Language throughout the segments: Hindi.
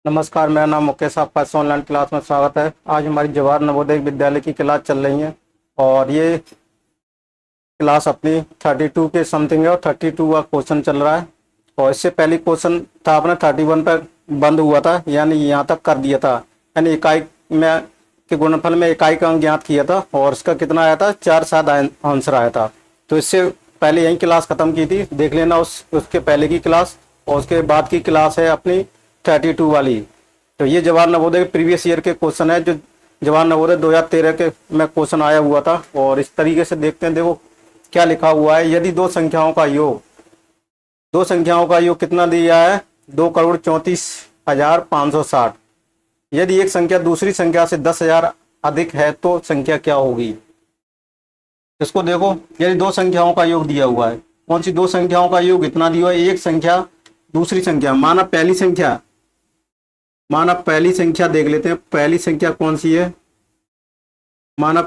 नमस्कार, मेरा नाम मुकेश, आपका इस ऑनलाइन क्लास में स्वागत है। आज हमारी जवाहर नवोदय विद्यालय की क्लास चल रही है और ये क्लास अपनी 32 के समथिंग है और 32 का क्वेश्चन चल रहा है। और इससे पहले क्वेश्चन था अपना 31 पर बंद हुआ था, यानी यहाँ तक कर दिया था। यानी इकाई में के गुणनफल में इकाई का अंक ज्ञात किया था और इसका कितना आया था, 4/7 आंसर आया था। तो इससे पहले यही क्लास खत्म की थी, देख लेना उसके पहले की क्लास। और उसके बाद की क्लास है अपनी 32 वाली। तो ये जवाहर नवोदय प्रीवियस ईयर के क्वेश्चन है, जो जवाहर नवोदय 2013 के में क्वेश्चन आया हुआ था। और इस तरीके से देखते हैं, देखो क्या लिखा हुआ है। यदि दो संख्याओं का योग कितना दिया है, 2,34,560। यदि एक संख्या दूसरी संख्या से 10,000 अधिक है तो संख्या क्या होगी। इसको देखो, यदि दो संख्याओं का योग दिया हुआ है, कौन सी दो संख्याओं का योग इतना दिया हुआ है, एक संख्या दूसरी संख्या, माना पहली संख्या देख लेते हैं। पहली संख्या कौन सी है, माना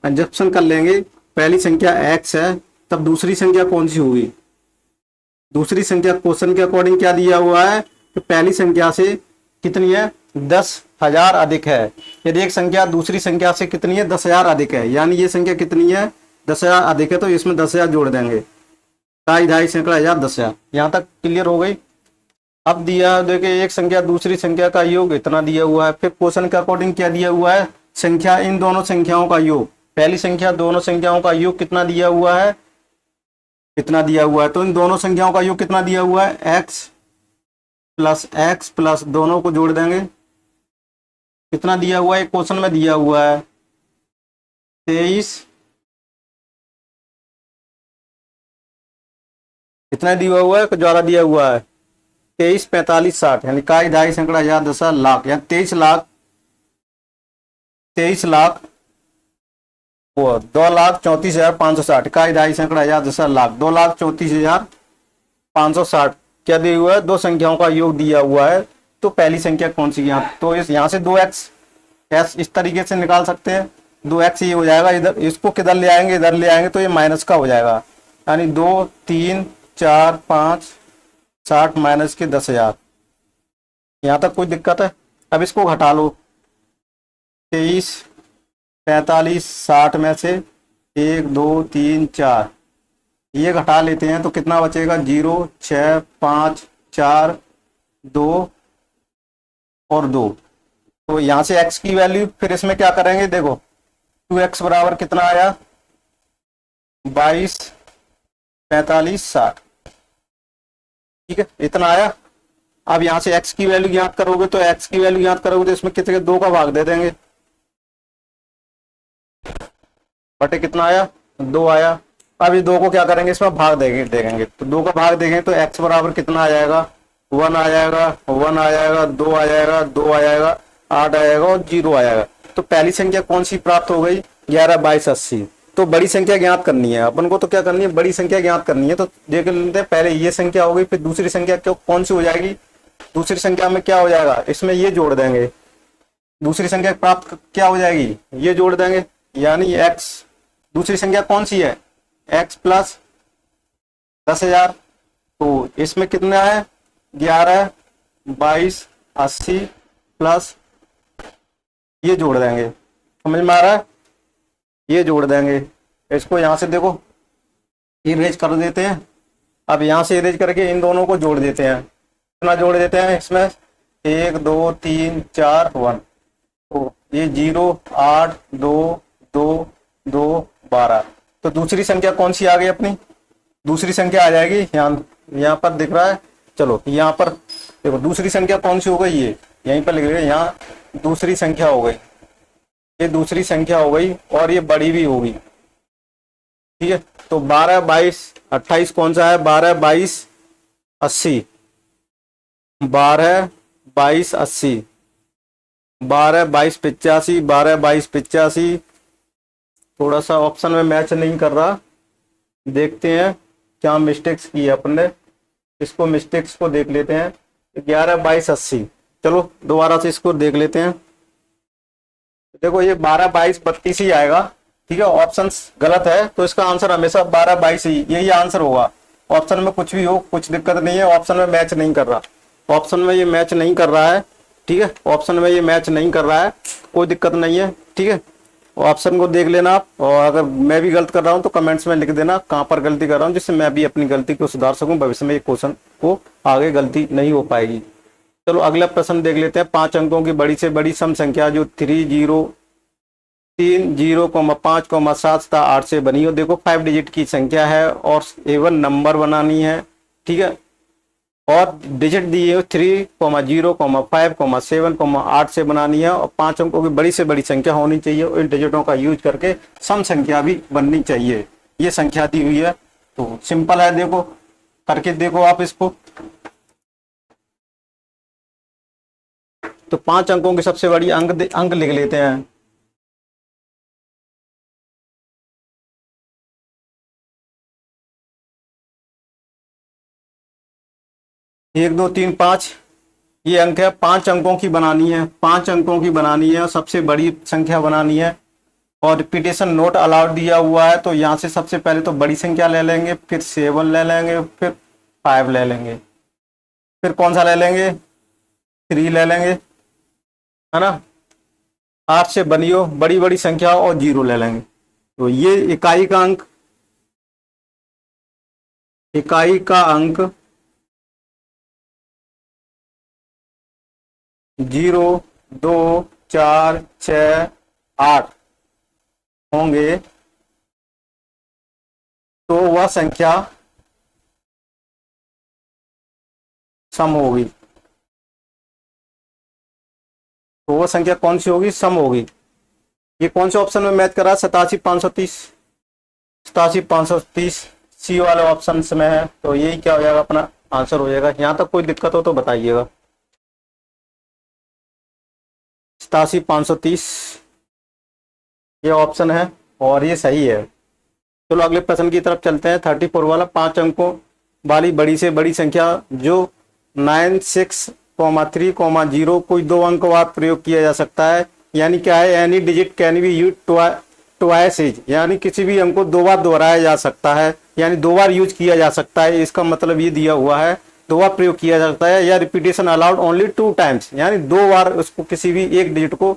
कंजप्शन कर लेंगे। पहली संख्या x है, तब दूसरी संख्या कौन सी होगी। दूसरी संख्या क्वेश्चन के अकॉर्डिंग क्या दिया हुआ है कि पहली संख्या से कितनी है, 10,000 अधिक है। यदि एक संख्या दूसरी संख्या से कितनी है, 10,000 अधिक है, यानी ये संख्या कितनी है, 10,000 अधिक है, तो इसमें 10,000 जोड़ देंगे। 2.5 सैकड़ा 1000 10,000। यहाँ तक क्लियर हो गई। अब दिया देखिए, एक संख्या दूसरी संख्या का योग इतना दिया हुआ है। फिर क्वेश्चन के अकॉर्डिंग क्या दिया हुआ है, संख्या इन दोनों संख्याओं का योग, पहली संख्या दोनों संख्याओं का योग कितना दिया हुआ है, कितना दिया हुआ है। तो इन दोनों संख्याओं का योग कितना दिया हुआ है, x प्लस दोनों को जोड़ देंगे। कितना दिया हुआ है, क्वेश्चन में दिया हुआ है 23, कितना दिया हुआ है, ज्यादा दिया हुआ है 23, 45, 60, यानी 2.5 सैकड़ा 1000 10 लाख, यानी 23 लाख वो 2,34,560, 2.5 सैकड़ा 1000 10 लाख, 2,34,560 क्या दिया हुआ है, दो संख्याओं का योग दिया हुआ है। तो पहली संख्या कौन सी, यहाँ तो यहाँ से 2x इस तरीके से निकाल सकते हैं। 2x ये हो जाएगा, इधर इसको किधर ले आएंगे, इधर ले आएंगे तो ये माइनस का हो जाएगा, यानी 2 3 4 5 60 माइनस के 10,000। यहाँ तक कोई दिक्कत है। अब इसको घटा लो, 23 45 60 में से 1 2 3 4 ये घटा लेते हैं तो कितना बचेगा, 0 6 5 4 2 और 2। तो यहाँ से x की वैल्यू फिर इसमें क्या करेंगे, देखो 2x बराबर कितना आया, 22 45 60, ठीक है, इतना आया। अब यहाँ से x की वैल्यू ज्ञात करोगे तो इसमें कितने 2 का भाग दे देंगे, बटे कितना आया, 2 आया। अब ये 2 को क्या करेंगे, इसमें भाग देंगे तो 2 का भाग देंगे तो x बराबर कितना आ जाएगा, 1 आ जाएगा, 1 आ जाएगा, 2 आ जाएगा, 2 आ जाएगा, 8 आएगा और 0 आ जाएगा। तो पहली संख्या कौन सी प्राप्त हो गई, 11 22 80। तो बड़ी संख्या ज्ञात करनी है अपन को, तो क्या करनी है, बड़ी संख्या ज्ञात करनी है। तो देख लेते हैं, पहले ये संख्या हो गई, फिर दूसरी संख्या कौन सी हो जाएगी, दूसरी संख्या में क्या हो जाएगा, इसमें ये जोड़ देंगे, दूसरी संख्या प्राप्त क्या हो जाएगी, ये जोड़ देंगे, यानी x। दूसरी संख्या कौन सी है, x प्लस 10,000। तो इसमें कितना है, 11 22 80 प्लस ये जोड़ देंगे, समझ में आ रहा है, ये जोड़ देंगे। इसको यहां से देखो इरेज कर देते हैं। अब यहां से इरेज करके इन दोनों को जोड़ देते हैं, कितना जोड़ देते हैं इसमें, 1 2 3 4 1। तो ये 0 8 2 2 2 12। तो दूसरी संख्या कौन सी आ गई अपनी, दूसरी संख्या आ जाएगी यहाँ पर दिख रहा है। चलो यहाँ पर देखो दूसरी संख्या कौन सी हो गई, ये यहीं पर लिख रहे हैं, यहाँ दूसरी संख्या हो गई, ये दूसरी संख्या हो गई और ये बड़ी भी होगी, ठीक है। तो 12 22 28 कौन सा है, 12 22 80, 12 22 80, 12 22 85, 12 22 85। थोड़ा सा ऑप्शन में मैच नहीं कर रहा, देखते हैं क्या मिस्टेक्स की है अपन ने, इसको मिस्टेक्स को देख लेते हैं। 11 22 80, चलो दोबारा से इसको देख लेते हैं। देखो ये 12 22 32 ही आएगा, ठीक है, ऑप्शन गलत है तो इसका आंसर हमेशा 12 22 ही, यही आंसर होगा। ऑप्शन में कुछ भी हो, कुछ दिक्कत नहीं है, ऑप्शन में मैच नहीं कर रहा, ऑप्शन में ये मैच नहीं कर रहा है, ठीक है, ऑप्शन में ये मैच नहीं कर रहा है, कोई दिक्कत नहीं है, ठीक है। ऑप्शन को देख लेना आप, और अगर मैं भी गलत कर रहा हूँ तो कमेंट्स में लिख देना कहाँ पर गलती कर रहा हूँ, जिससे मैं भी अपनी गलती को सुधार सकूं, भविष्य में ये क्वेश्चन को आगे गलती नहीं हो पाएगी। चलो अगला प्रश्न देख लेते हैं। 5 अंकों की बड़ी से बड़ी सम संख्या जो 3, 0, 5, 7 तथा 8 से बनी हो। देखो 5 डिजिट की संख्या है और एवन नंबर बनानी है, ठीक है, और डिजिट दिए 3, 0, 5, 7, 8 से बनानी है, और 5 अंकों की बड़ी से बड़ी संख्या होनी चाहिए, और इन डिजिटों का यूज करके सम संख्या भी बननी चाहिए। ये संख्या दी हुई है, तो सिंपल है, देखो करके देखो आप इसको। तो 5 अंकों की सबसे बड़ी अंक लिख लेते हैं। 1, 2, 3, 5 ये अंक है। 5 अंकों की बनानी है, 5 अंकों की बनानी है, और सबसे बड़ी संख्या बनानी है, और रिपीटेशन नोट अलाउड दिया हुआ है। तो यहाँ से सबसे पहले तो बड़ी संख्या ले लेंगे, फिर 7 ले लेंगे, फिर 5 ले लेंगे, फिर कौन सा ले लेंगे, 3 ले लेंगे, है ना। 8 से बनी हो बड़ी बड़ी संख्या और 0 ले लेंगे। तो ये इकाई का अंक, इकाई का अंक 0, 2, 4, 6, 8 होंगे, तो वह संख्या सम होगी। तो वह संख्या कौन सी होगी, सम होगी। ये कौन से ऑप्शन में मैच कर रहा है, 87,530, 87,530 सी वाले ऑप्शन में है। तो यही क्या हो जाएगा, अपना आंसर हो जाएगा। यहाँ तक कोई दिक्कत हो तो बताइएगा। 87,530 ये ऑप्शन है और ये सही है। चलो अगले प्रश्न की तरफ चलते हैं। 34 वाला, 5 अंकों वाली बड़ी से बड़ी संख्या जो 9, 6, 3, 0 कोई 2 अंक बाद प्रयोग किया जा सकता है। यानी क्या है, any digit can be use twice is, यानी किसी भी अंक को 2 बार दोहराया जा सकता है, यानी 2 बार यूज किया जा सकता है। इसका मतलब ये दिया हुआ है 2 बार प्रयोग किया जा सकता है, या रिपीटेशन अलाउड ओनली 2 टाइम्स, यानी 2 बार उसको किसी भी एक डिजिट को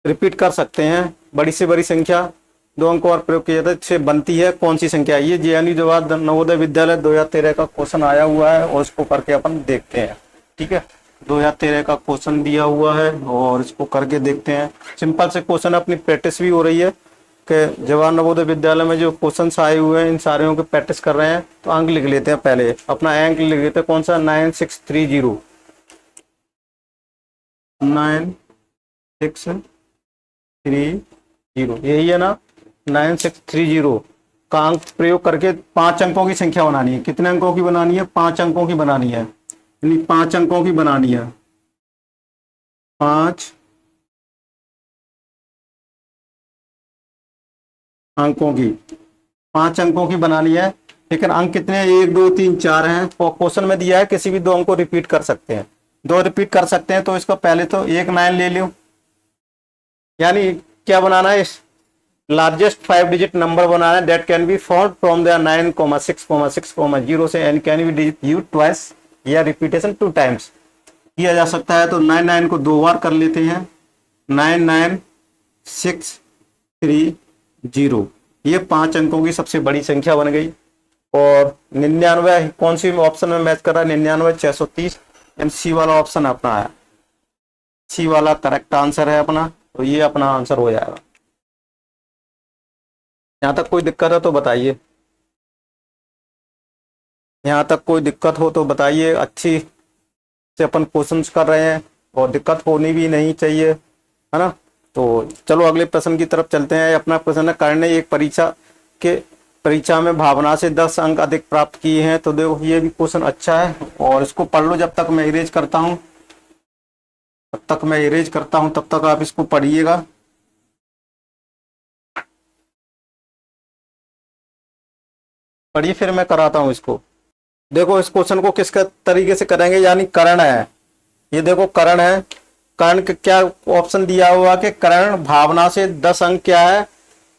रिपीट कर सकते हैं। बड़ी से बड़ी संख्या 2 अंकों और प्रयोग किया जाता है, इससे बनती है कौन सी संख्या। ये जेएनयू जवाहर नवोदय विद्यालय 2013 का क्वेश्चन आया हुआ है, और इसको करके अपन देखते हैं, ठीक है। 2013 का क्वेश्चन दिया हुआ है और इसको करके देखते हैं। सिंपल से क्वेश्चन, अपनी प्रैक्टिस भी हो रही है कि जवाहर नवोदय विद्यालय में जो क्वेश्चन आए हुए हैं इन सारे की प्रैक्टिस कर रहे हैं। तो अंक लिख लेते हैं, पहले अपना अंक लिख लेते हैं, कौन सा, 9630, 9630 यही है ना। 9630 का अंक प्रयोग करके 5 अंकों की संख्या बनानी है। कितने अंकों की बनानी है, 5 अंकों की बनानी है, यानी 5 अंकों की बनानी है, 5 अंकों की, 5 अंकों की बनानी है। लेकिन अंक कितने, 1, 2, 3, 4 हैं, और क्वेश्चन में दिया है किसी भी 2 अंक को रिपीट कर सकते हैं, 2 रिपीट कर सकते हैं। तो इसका पहले तो 1 9 ले लो, यानी क्या बनाना है, लार्जेस्ट 5 डिजिट नंबर बनाना है, that can be found from the 9, 6, 6, 0 से, and can be digit use twice, या रिपीटेशन 2 टाइम्स किया जा सकता है। तो 99 को 2 बार कर लेते हैं, 99630, ये 5 अंकों की सबसे बड़ी संख्या बन गई। और 99 कौन सी ऑप्शन में मैच कर रहा है, 99,630, सी वाला ऑप्शन अपना है, सी वाला करेक्ट आंसर है अपना। तो ये अपना आंसर हो जाएगा। यहाँ तक कोई दिक्कत है तो बताइए, यहाँ तक कोई दिक्कत हो तो बताइए। अच्छी से अपन क्वेश्चंस कर रहे हैं और दिक्कत होनी भी नहीं चाहिए, है ना। तो चलो अगले प्रश्न की तरफ चलते हैं। अपना प्रश्न है, कर्ण ने एक परीक्षा में भावना से 10 अंक अधिक प्राप्त किए हैं। तो देखो ये भी क्वेश्चन अच्छा है, और इसको पढ़ लो। जब तक मैं इरेज करता हूँ तब तक आप इसको पढ़िएगा। पढ़िए, फिर मैं कराता हूँ इसको। देखो इस क्वेश्चन को किस तरीके से करेंगे, यानी कर्ण है, ये देखो कर्ण है। कर्ण क्या ऑप्शन दिया हुआ कि कर्ण भावना से 10 अंक क्या है,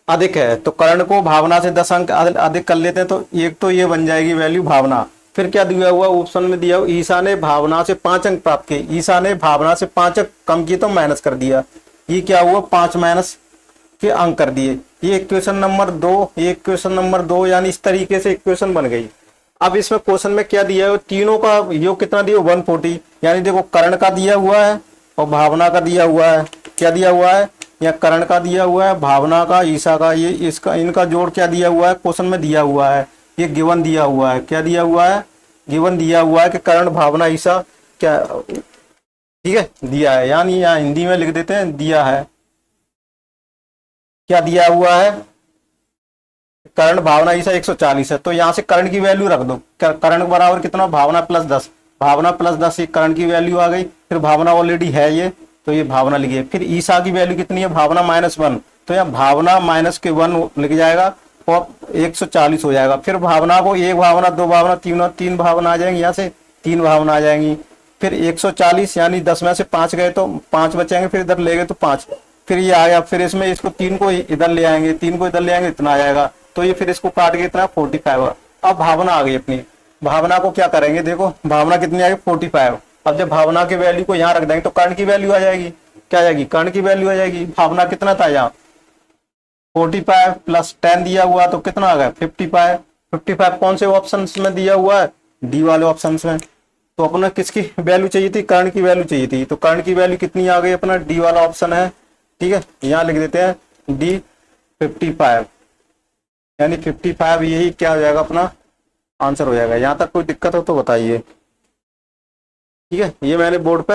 अधिक है तो कर्ण को भावना से 10 अंक अधिक कर लेते हैं, तो एक तो ये बन जाएगी वैल्यू भावना। फिर क्या दिया हुआ ऑप्शन में दिया हुआ, ईसा ने भावना से 5 अंक प्राप्त किए। ईसा ने भावना से 5 अंक कम किए तो माइनस कर दिया, ये क्या हुआ 5 माइनस के अंक कर दिए। ये इक्वेशन नंबर 2, ये इक्वेशन नंबर 2, यानी इस तरीके से इक्वेशन बन गई। अब इसमें क्वेश्चन में क्या दिया है, तीनों का योग कितना दिया 140, यानी देखो कर्ण का दिया हुआ है और भावना का दिया हुआ है। क्या दिया हुआ है, या कर्ण का दिया हुआ है, भावना का, ईसा का, ये इसका इनका जोड़ क्या दिया हुआ है क्वेश्चन में दिया हुआ है। ये गिवन दिया हुआ है, क्या दिया हुआ है, गिवन दिया हुआ है कि कर्ण भावना ईसा क्या, ठीक है दिया है, यानी यहाँ हिंदी में लिख देते हैं दिया है। क्या दिया हुआ है, कर्ण भावना ईसा 140 है, तो यहाँ से कर्ण की वैल्यू रख दो। कर्ण बराबर कितना, भावना प्लस 10, भावना प्लस 10 ये कर्ण की वैल्यू आ गई। फिर भावना ऑलरेडी है ये, तो ये भावना लिखिए। फिर ईसा की वैल्यू कितनी है, भावना -1, तो यहाँ भावना माइनस के 1 लिख जाएगा और 140 हो जाएगा। फिर भावना को एक भावना, दो भावना, तीन भावना आ जाएंगी, यहाँ से 3 भावना आ जाएंगी। फिर 140 यानी 10 में से 5 गए तो 5 बचेंगे, फिर इधर ले गए तो 5, फिर ये आ गया। फिर इसमें इसको 3 को इधर ले आएंगे, 3 को इधर ले आएंगे, इतना आ जाएगा। तो ये फिर इसको काट के इतना 45। अब भावना आ गई अपनी, भावना को क्या करेंगे, देखो भावना कितनी आ गई 45। अब जब भावना की वैल्यू को यहाँ रख देंगे तो कर्ण की वैल्यू आ जाएगी। क्या आ जाएगी, कर्ण की वैल्यू आ जाएगी। भावना कितना था यहाँ 45 प्लस 10 दिया हुआ तो कितना आ गया 55। 55 कौन से ऑप्शन में दिया हुआ है, डी वाले ऑप्शन में। तो अपना किसकी वैल्यू चाहिए थी, कर्ण की वैल्यू चाहिए थी। तो कर्ण की वैल्यू कितनी आ गई, अपना डी वाला ऑप्शन है, ठीक है। यहाँ लिख देते हैं डी 55, यानी 55 यही क्या हो जाएगा अपना आंसर हो जाएगा। यहाँ तक कोई दिक्कत हो तो बताइए, ठीक है। ये मैंने बोर्ड पे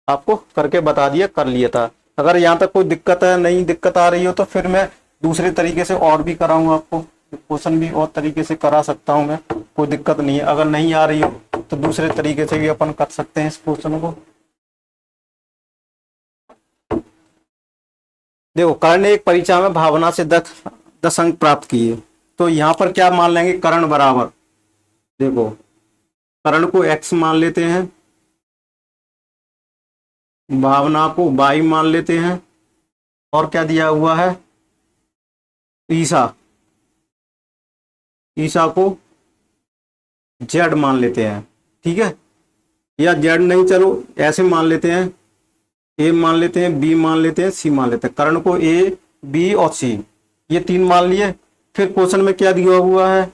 आपको करके बता दिया, कर लिया था। अगर यहाँ तक कोई दिक्कत है, नहीं दिक्कत आ रही हो तो फिर मैं दूसरे तरीके से और भी कराऊंगा, आपको क्वेश्चन भी और तरीके से करा सकता हूँ मैं, कोई दिक्कत नहीं है। अगर नहीं आ रही हो तो दूसरे तरीके से भी अपन कर सकते हैं इस क्वेश्चन को। देखो कर्ण ने एक परीक्षा में भावना से 10 अंक प्राप्त किए, तो यहाँ पर क्या मान लेंगे, कर्ण बराबर, देखो कर्ण को x मान लेते हैं, भावना को y मान लेते हैं, और क्या दिया हुआ है ईसा, ईसा को z मान लेते हैं, ठीक है। या z नहीं, चलो ऐसे मान लेते हैं, a मान लेते हैं, b मान लेते हैं, c मान लेते हैं। कर्ण को a, b और c ये 3 मान लिए। फिर क्वेश्चन में क्या दिया हुआ है,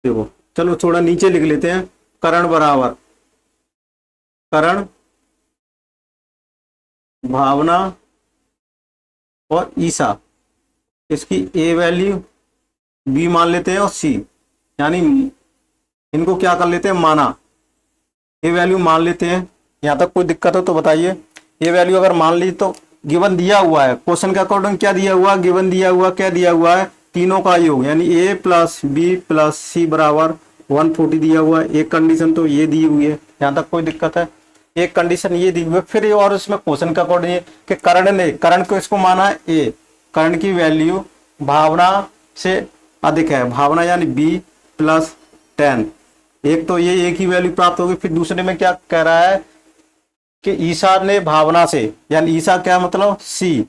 देखो चलो थोड़ा नीचे लिख लेते हैं, कर्ण बराबर, कर्ण भावना और ईसा, इसकी a वैल्यू b मान लेते हैं और c, यानी इनको क्या कर लेते हैं माना, a वैल्यू मान लेते हैं। यहाँ तक कोई दिक्कत हो तो बताइए। ये वैल्यू अगर मान ली तो गिवन दिया हुआ है क्वेश्चन के अकॉर्डिंग, क्या दिया हुआ, गिवन दिया हुआ, क्या दिया हुआ है तीनों का योग, यानी a प्लस बी प्लस सी बराबर 140 दिया हुआ है। एक कंडीशन तो ये दी हुई है, यहाँ तक कोई दिक्कत है। एक कंडीशन ये दी हुई है, फिर और इसमें क्वेश्चन के अकॉर्डिंग कि कर्ण को इसको माना है a, कर्ण की वैल्यू भावना से अधिक है, भावना यानी b प्लस 10। एक तो ये एक ही वैल्यू प्राप्त होगी। फिर दूसरे में क्या कह रहा है कि ईसा ने भावना से, यानी ईसा क्या मतलब c,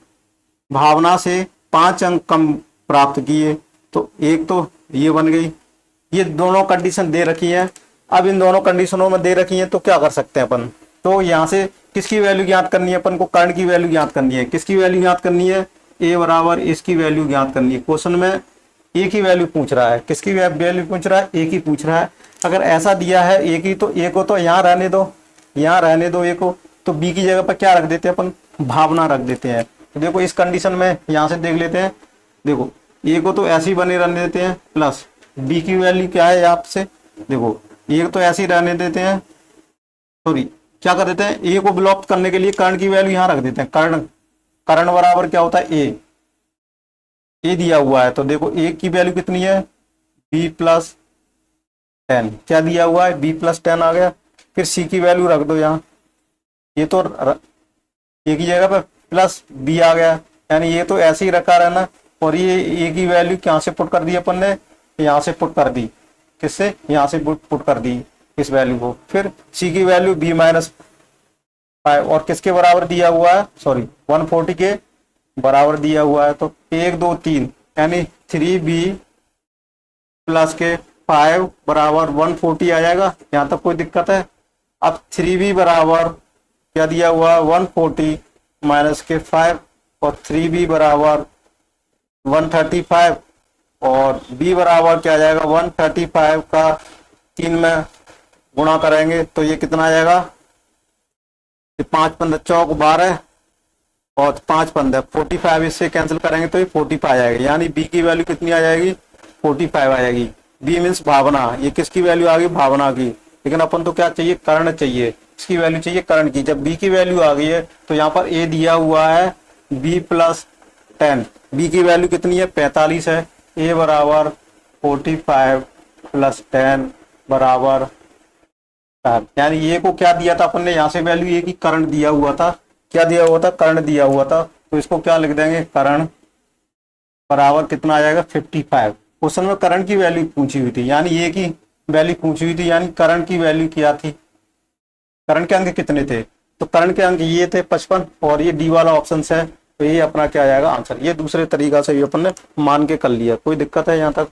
भावना से 5 अंक कम प्राप्त किए, तो एक तो ये बन गई। ये दोनों कंडीशन दे रखी है। अब इन दोनों कंडीशनों में दे रखी है तो क्या कर सकते हैं अपन, तो यहाँ से किसकी वैल्यू ज्ञात करनी है अपन को, कर्ण की वैल्यू ज्ञात करनी है। किसकी वैल्यू ज्ञात करनी है, a बराबर इसकी वैल्यू ज्ञात करनी है। क्वेश्चन में एक ही वैल्यू पूछ रहा है, किसकी वैल्यू पूछ रहा है, एक ही पूछ रहा है। अगर ऐसा दिया है एक ही, तो ए को तो यहाँ रहने दो, यहाँ रहने दो ए को, तो बी की जगह पर क्या रख देते हैं अपन, भावना रख देते हैं। तो देखो इस कंडीशन में यहाँ से देख लेते हैं, देखो ए को तो ऐसे ही बने रहने देते हैं, प्लस बी की वैल्यू क्या है आपसे, देखो ए तो ऐसे ही रहने देते हैं, सॉरी क्या कर देते हैं, ए को ब्लॉक करने के लिए कर्ण की वैल्यू यहाँ रख देते हैं। कर्ण बराबर क्या होता है ए दिया हुआ है, तो देखो ए की वैल्यू कितनी है बी प्लस 10, क्या दिया हुआ है बी प्लस 10 आ गया। फिर सी की वैल्यू रख दो यहाँ, ये तो ए की जगह पर प्लस बी आ गया, यानी ये तो ऐसे ही रखा रहना। और ये ए की वैल्यू कहाँ से पुट कर दी अपन ने, यहाँ से पुट कर दी, किससे, यहाँ से पुट कर दी इस वैल्यू को। फिर सी की वैल्यू बी माइनस 5, और किसके बराबर दिया हुआ है, सॉरी 140 के बराबर दिया हुआ है, तो 1 2 3 यानी 3b प्लस के 5 बराबर 140 आ जाएगा। यहाँ तक कोई दिक्कत है? अब 3b बराबर क्या दिया हुआ है, 140 माइनस के 5, और 3b बराबर 135, और b बराबर क्या आ जाएगा, 135 का 3 में गुणा करेंगे तो ये कितना आ जाएगा, 5 पंद्रह चौक 12, और 5 पंद्रह 45, इससे कैंसिल करेंगे तो ये 45 आ जाएगी। यानी b की वैल्यू कितनी आ जाएगी, 45 आ जाएगी। b मीन्स भावना, ये किसकी वैल्यू आ गई, भावना की। लेकिन अपन तो क्या चाहिए, कर्ण चाहिए, इसकी वैल्यू चाहिए कर्ण की। जब b की वैल्यू आ गई है तो यहाँ पर a दिया हुआ है b प्लस 10, b की वैल्यू कितनी है, 45 है। a बराबर 45 प्लस 10 बराबर 5। यानी ये को क्या दिया था अपन ने, यहाँ से वैल्यू ये की कर्ण दिया हुआ था, क्या दिया हुआ था, कर्ण दिया हुआ था। तो इसको क्या लिख देंगे, कर्ण बराबर कितना आ जाएगा, 55। क्वेश्चन में कर्ण की वैल्यू पूछी हुई थी, यानी ये की वैल्यू पूछी हुई थी, यानी कर्ण की वैल्यू क्या थी, कर्ण के अंक कितने थे, तो कर्ण के अंक ये थे 55, और ये डी वाला ऑप्शन है, तो ये अपना क्या आ जाएगा आंसर। ये दूसरे तरीका से भी अपन ने मान के कर लिया, कोई दिक्कत है यहाँ तक,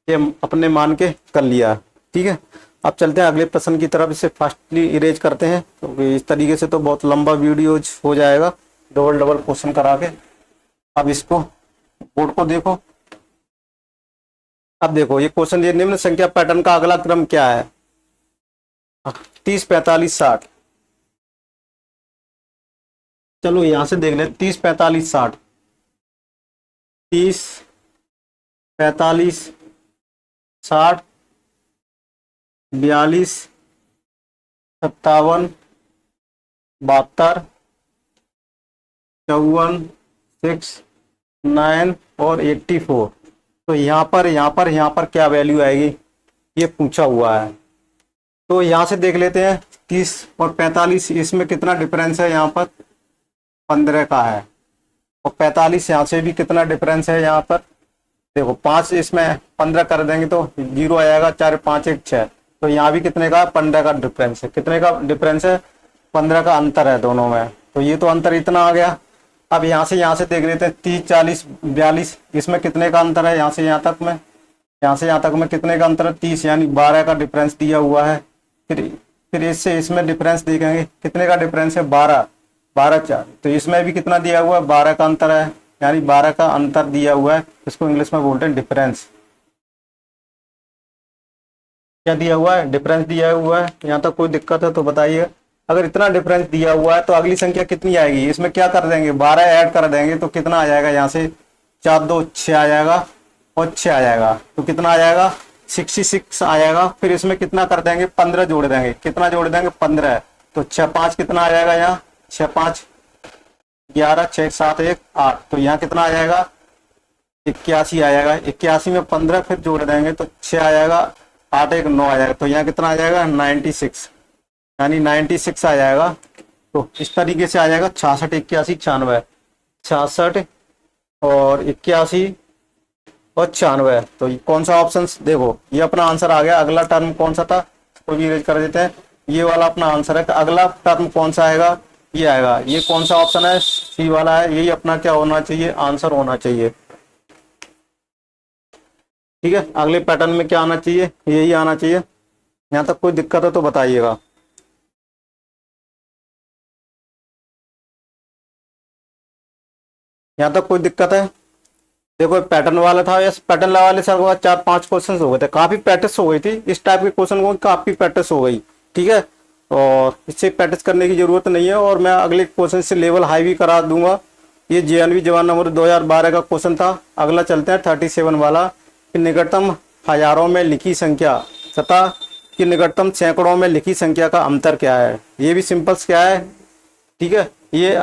ये अपने मान के कर लिया, ठीक है। अब चलते हैं अगले प्रश्न की तरफ, इसे फास्टली इरेज करते हैं, तो इस तरीके से तो बहुत लंबा वीडियो हो जाएगा डबल डबल क्वेश्चन करा के। अब इसको बोर्ड को देखो, अब देखो ये क्वेश्चन, ये निम्न संख्या पैटर्न का अगला क्रम क्या है, 30 45 60। चलो यहां से देख ले, 30 45 60, 30 45 60 42 57 72 54 6 9 और 84। तो यहाँ पर क्या वैल्यू आएगी, ये पूछा हुआ है। तो यहाँ से देख लेते हैं, 30 और 45 इसमें कितना डिफरेंस है, यहाँ पर 15 का है, और 45 यहाँ से भी कितना डिफरेंस है, यहाँ पर देखो 5 इसमें 15 कर देंगे तो 0 आ जाएगा, 4 5 1 6। तो यहाँ भी कितने का, 15 का डिफरेंस है, कितने का डिफरेंस है, 15 का अंतर है दोनों में। तो ये तो अंतर इतना आ गया। अब यहाँ से देख लेते हैं, 30 40 42 इसमें कितने का अंतर है, यहाँ से यहाँ तक में कितने का अंतर है, 30, यानी 12 का डिफरेंस दिया हुआ है। फिर इससे इसमें डिफरेंस देखेंगे, कितने का डिफरेंस है, 12 12 4। तो इसमें भी कितना दिया हुआ है, 12 का अंतर है, यानी 12 का अंतर दिया हुआ है। इसको इंग्लिश में बोलते हैं डिफरेंस। क्या दिया हुआ है, डिफरेंस दिया हुआ है। यहाँ तक कोई दिक्कत है तो बताइए। अगर इतना डिफरेंस दिया हुआ है तो अगली संख्या कितनी आएगी, इसमें क्या कर देंगे, 12 ऐड कर देंगे तो कितना आ जाएगा, यहाँ से 4 2 6 आ जाएगा, और 6 आ जाएगा, तो कितना आ जाएगा, 66 आ जाएगा। फिर इसमें कितना कर देंगे, 15 जोड़ देंगे, कितना जोड़ देंगे, 15। तो 6 5 कितना आ जाएगा, यहाँ 6 5 11 6 7 1 8। तो यहाँ कितना आ जाएगा, 81 आ जाएगा। 81 में 15 फिर जोड़ देंगे तो 6 आ जाएगा, 8 1 9 आ जाएगा। तो यहाँ कितना आ जाएगा, 96, यानी 96 आ जाएगा। तो इस तरीके से आ जाएगा 66 81 96, 66 और 81 और 96। तो कौन सा ऑप्शन, देखो ये अपना आंसर आ गया। अगला टर्म कौन सा था, इसको भी इरेज कर देते हैं। ये वाला अपना आंसर है। तो अगला टर्म कौन सा आएगा, ये आएगा। ये कौन सा ऑप्शन है, सी वाला है। यही अपना क्या होना चाहिए, आंसर होना चाहिए। ठीक है, अगले पैटर्न में क्या आना चाहिए, यही आना चाहिए। यहाँ तक कोई दिक्कत है तो बताइएगा। यहाँ तक कोई दिक्कत है, देखो पैटर्न वाला था, यस पैटर्न वाले सर 4 5 क्वेश्चन हो गए थे, काफी प्रैक्टिस हो गई थी इस टाइप के क्वेश्चन को, काफी प्रैक्टिस हो गई। ठीक है, और इससे प्रैक्टिस करने की जरूरत नहीं है, और मैं अगले क्वेश्चन से लेवल हाई भी करा दूंगा। ये JNV जवान नंबर 2012 का क्वेश्चन था। अगला चलते हैं 37 वाला, कि निकटतम हजारों में लिखी संख्या तथा कि निकटतम सैकड़ों में लिखी संख्या का अंतर क्या है। ये भी सिंपल्स क्या है, ठीक है, ये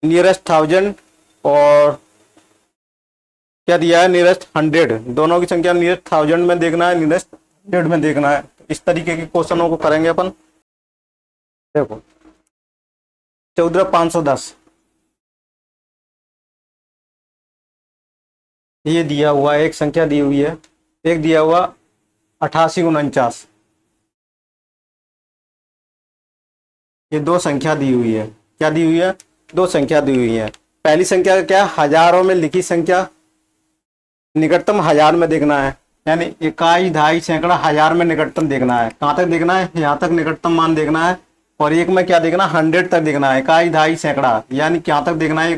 नियरेस्ट 1000 और क्या दिया है, नियरेस्ट 100। दोनों की संख्या नियरेस्ट 1000 में देखना है, नियरेस्ट 100 में देखना है। इस तरीके के क्वेश्चनों को करेंगे अपन। देखो 14510 ये दिया हुआ है, एक संख्या दी हुई है। एक दिया हुआ 8849, ये दो संख्या दी हुई है। क्या दी हुई है, दो संख्या दी हुई है। पहली संख्या का क्या है, हजारों में लिखी संख्या निकटतम हजार में देखना है, यानी इकाई दहाई सैकड़ा हजार में निकटतम देखना है। कहाँ तक देखना है, यहाँ तक निकटतम मान देखना है। और एक में क्या देखना है, 100 तक देखना है, इकाई दहाई सैकड़ा, यानी क्या तक देखना है,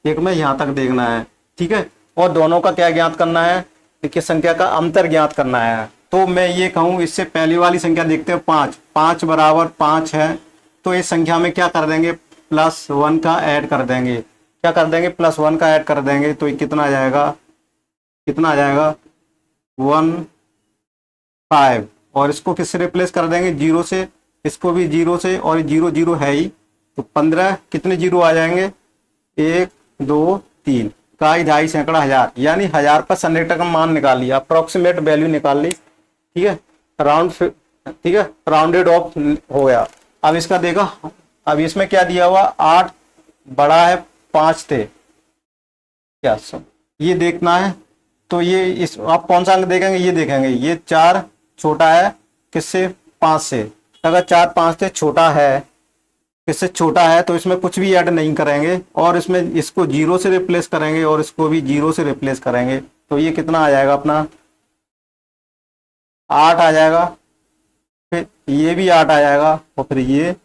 एक में यहाँ तक देखना है। ठीक है, और दोनों का क्या ज्ञात करना है, देखिए संख्या का अंतर ज्ञात करना है। तो मैं ये कहूँ, इससे पहली वाली संख्या देखते हैं, 5, 5 बराबर 5 है, तो इस संख्या में क्या कर देंगे, +1 का ऐड कर देंगे। क्या कर देंगे, +1 का ऐड कर देंगे, तो ये कितना आ जाएगा, 15। और इसको किससे रिप्लेस कर देंगे, 0 से, इसको भी 0 से, और 0 0 है ही, तो 15 कितने 0 आ जाएंगे, 1 2 3, इकाई दहाई सैकड़ा हजार, यानी हजार पर सन्निकटन का मान निकाल लिया, अप्रोक्सीमेट वैल्यू निकाल ली। ठीक है, राउंड, ठीक है, राउंडेड ऑफ हो गया। अब इसका देखो, अब इसमें क्या दिया हुआ, 8 बड़ा है 5 थे, क्या ये देखना है। तो ये इस आप कौन सा अंक देखेंगे, ये देखेंगे, ये 4 छोटा है किससे, 5 से। अगर 4 5 से छोटा है, किससे छोटा है, तो इसमें कुछ भी ऐड नहीं करेंगे, और इसमें इसको 0 से रिप्लेस करेंगे, और इसको भी 0 से रिप्लेस करेंगे। तो ये कितना आ जाएगा अपना, 8 आ जाएगा, फिर ये भी 8 आ जाएगा, और फिर ये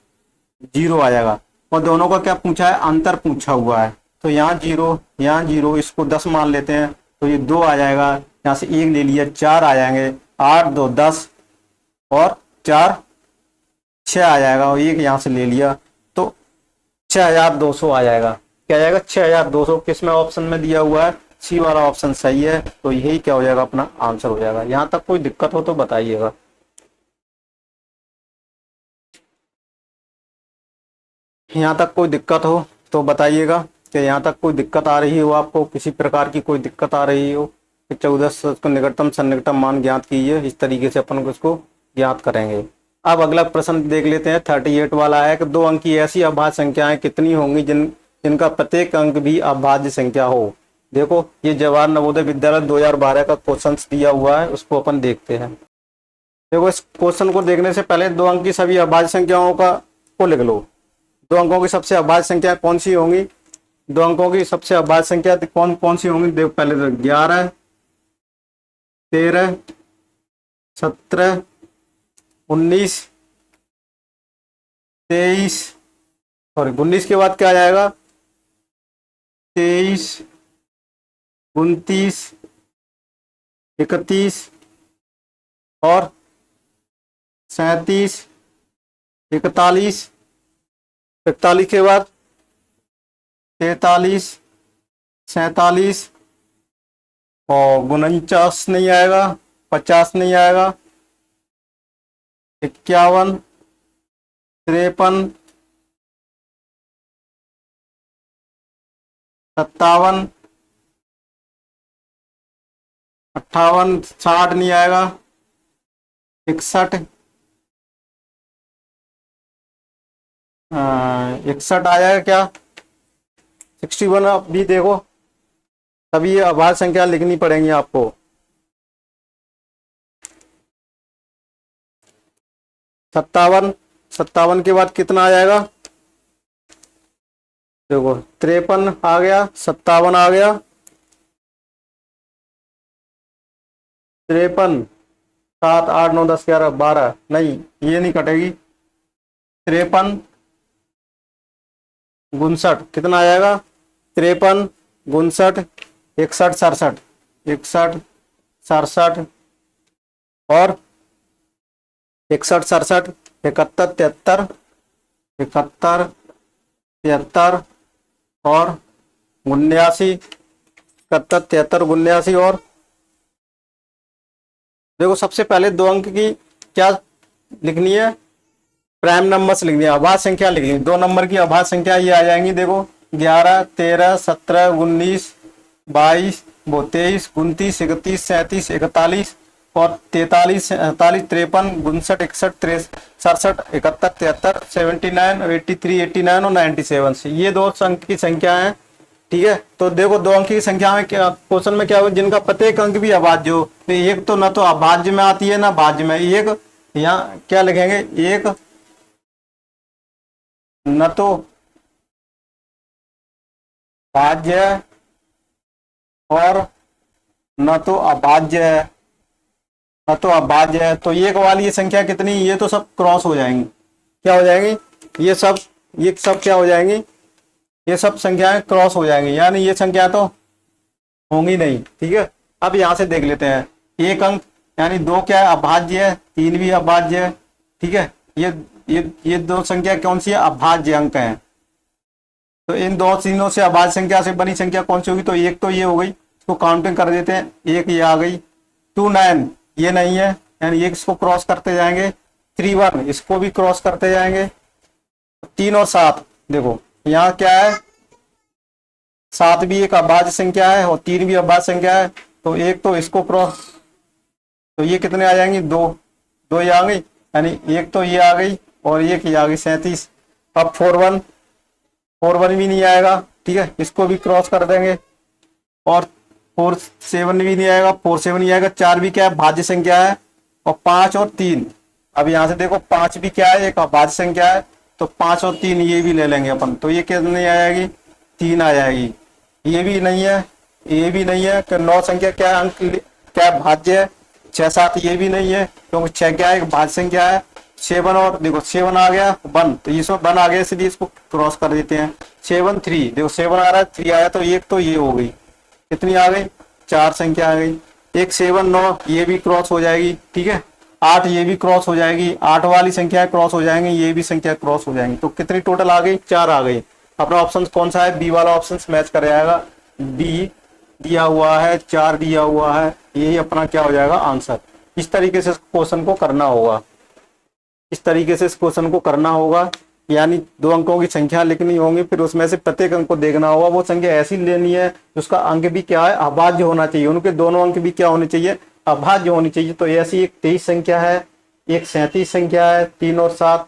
0 आ जाएगा। और दोनों का क्या पूछा है, अंतर पूछा हुआ है। तो यहाँ 0 यहाँ 0, इसको 10 मान लेते हैं, तो ये 2 आ जाएगा, यहाँ से 1 ले लिया, 4 आ जाएंगे, 8 2 10, और 4 6 आ जाएगा, और 1 यहाँ से ले लिया, तो 6200 आ जाएगा। क्या आ जाएगा, 6200, किसमें ऑप्शन में दिया हुआ है, सी वाला ऑप्शन सही है। तो यही क्या हो जाएगा, अपना आंसर हो जाएगा। यहाँ तक कोई दिक्कत हो तो बताइएगा। यहाँ तक कोई दिक्कत हो तो बताइएगा, कि यहाँ तक कोई दिक्कत आ रही हो, आपको किसी प्रकार की कोई दिक्कत आ रही हो, कि 14 को निकटतम सन्निकटम मान ज्ञात कीजिए, इस तरीके से अपन इसको ज्ञात करेंगे। अब अगला प्रश्न देख लेते हैं, 38 वाला है कि 2 अंक की ऐसी अभाज्य संख्याएं कितनी होंगी जिनका प्रत्येक अंक भी अभाज्य संख्या हो। देखो, ये जवाहर नवोदय विद्यालय 2012 का क्वेश्चन दिया हुआ है, उसको अपन देखते हैं। देखो, इस क्वेश्चन को देखने से पहले 2 अंक की सभी अभाज्य संख्याओं को लिख लो। 2 अंकों की सबसे अभाज्य संख्या कौन सी होंगी, 2 अंकों की सबसे अभाज्य संख्या कौन कौन सी होंगी, देखो पहले तो 11 13 17 19 23, सॉरी 19 के बाद क्या आ जाएगा, 23 29 31 और 37 41, 41 के बाद 43 47, और 49 नहीं आएगा, 50 नहीं आएगा, 51 53 57 58, 60 नहीं आएगा, 61 61 आ जाएगा क्या, 61। अब भी देखो, तभी ये अभाज्य संख्या लिखनी पड़ेंगी आपको। 57, 57 के बाद कितना आ जाएगा, देखो 53 आ गया, 57 आ गया, 53 7 8 9 10 11 12, नहीं ये नहीं कटेगी, 53 59 कितना आ जाएगा, 53 59 61 67, 61 67 और 61 67 71 73 71 73 और 79, 71 73 79, और देखो सबसे पहले 2 अंक की क्या लिखनी है, प्राइम नंबर्स लिखनी है, अभाज्य संख्या लिखनी है। 2 नंबर की अभाज्य संख्या ये आ जाएंगी, देखो 11 13 17 19 22 23 29 31 37 41 और 43 47 53 59 61 67 71 73 79 83 89 और 97 से, ये 2 अंक की संख्या है। ठीक है, तो देखो 2 अंक की संख्या में क्या क्वेश्चन में क्या हो, जिनका प्रत्येक अंक भी अभाज्य हो, तो एक तो ना तो अभाज्य में आती है ना भाज्य में, एक यहाँ क्या लिखेंगे, एक न तो भाज्य है और न तो अभाज्य है, न तो अभाज्य है। तो ये वाली ये संख्या कितनी, ये तो सब क्रॉस हो जाएंगी। क्या हो जाएंगी, ये सब क्या हो जाएंगी, ये सब संख्याएं क्रॉस हो जाएंगी, यानी ये संख्या तो होंगी नहीं। ठीक है, अब यहां से देख लेते हैं। एक अंक यानी 2 क्या है, अभाज्य है, 3 भी अभाज्य है। ठीक है, ये दो संख्या कौन सी है, अभाज्य अंक है। तो इन दो तीनों से अभाज्य संख्या से बनी संख्या कौन सी होगी, तो एक तो ये हो गई, इसको काउंटिंग कर देते हैं। एक ये आ गई, 2 9 ये नहीं है, यानी एक इसको क्रॉस करते जाएंगे। 3 1 इसको भी क्रॉस करते जाएंगे। 3 और 7 देखो यहाँ क्या है, 7 भी एक अभाज्य संख्या है और 3 भी अभाज्य संख्या है। तो एक तो इसको क्रॉस, तो ये कितने आ जाएंगे, 2 ये आ गई, यानी एक तो ये आ गई और एक ये आ गई 37। अब 4 1 भी नहीं आएगा। ठीक है, इसको भी क्रॉस कर देंगे और 4 7 भी नहीं आएगा, 4 7 नहीं आएगा। 4 भी क्या है, भाज्य संख्या है और 5 और 3, अब यहां से देखो 5 भी क्या है, एक अभाज्य संख्या है। तो 5 और 3 ये भी ले लेंगे अपन, तो ये कितनी आ जाएगी, 3 आ जाएगी। ये भी नहीं है, ये भी नहीं है, कि 9 संख्या क्या है, अंक क्या भाज्य है। 6 7 ये भी नहीं है, क्योंकि 6 क्या है, एक भाज्य संख्या है। 7 और देखो 7 आ गया 1, तो इसमें 1 आ गया, इसलिए इसको क्रॉस कर देते हैं। 7 3 देखो 7 आ रहा है, 3 आया, तो एक तो ये हो गई, कितनी आ गई, 4 संख्या आ गई। एक 7 9 ये भी क्रॉस हो जाएगी। ठीक है, 8 ये भी क्रॉस हो जाएगी, 8 वाली संख्या क्रॉस हो जाएंगी, ये भी संख्या क्रॉस हो जाएंगी। तो कितनी टोटल आ गई, 4 आ गई। अपना ऑप्शन कौन सा है, बी वाला ऑप्शन मैच कर जाएगा। बी दिया हुआ है, 4 दिया हुआ है, यही अपना क्या हो जाएगा आंसर। इस तरीके से क्वेश्चन को करना होगा, इस तरीके से इस क्वेश्चन को करना होगा। यानी 2 अंकों की संख्या लिखनी होंगी, फिर उसमें से प्रत्येक अंक को देखना होगा। वो संख्या ऐसी लेनी है उसका अंक भी क्या है, अभाज्य होना चाहिए, उनके दोनों अंक भी क्या होने चाहिए, अभाज्य होनी चाहिए। तो ऐसी एक 23 संख्या है, एक 37 संख्या है, 3 और 7,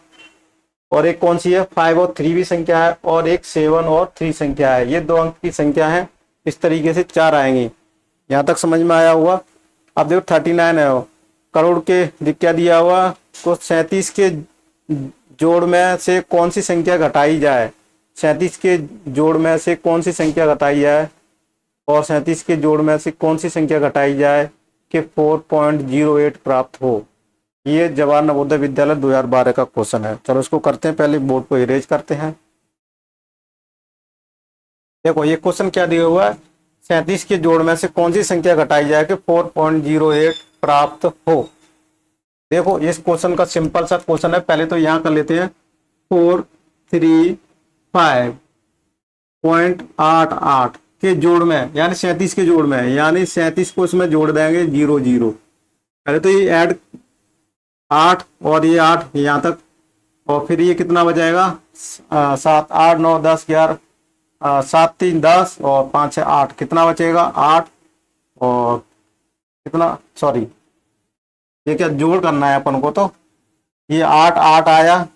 और एक कौन सी है, 5 और 3 भी संख्या है, और एक 7 और 3 संख्या है। ये 2 अंक की संख्या है, इस तरीके से 4 आएंगी। यहाँ तक समझ में आया हुआ। अब देखो 39 है, करोड़ के क्या दिया हुआ, तो 37 के जोड़ में से कौन सी संख्या घटाई जाए, 37 के जोड़ में से कौन सी संख्या घटाई जाए, और 37 के जोड़ में से कौन सी संख्या घटाई जाए कि 4.08 प्राप्त हो। ये जवाहर नवोदय विद्यालय 2012 का क्वेश्चन है। चलो इसको करते हैं, पहले बोर्ड को इरेज करते हैं। देखो ये क्वेश्चन क्या दिया हुआ है, 37 के जोड़ में से कौन सी संख्या घटाई जाए कि 4.08 प्राप्त हो। देखो इस क्वेश्चन का सिंपल सा क्वेश्चन है, पहले तो यहाँ कर लेते हैं 435.88 के जोड़ में, यानी 37 के जोड़ में, यानी 37 को इसमें जोड़ देंगे 0 0। पहले तो ये ऐड 8 और ये 8 यहाँ तक, और फिर ये कितना बचाएगा, 7 8 9 10 11, 7 3 10 और 5 6 8, कितना बचेगा 8, और कितना, सॉरी ये क्या जोड़ करना है अपन को, तो ये 8 8 आया,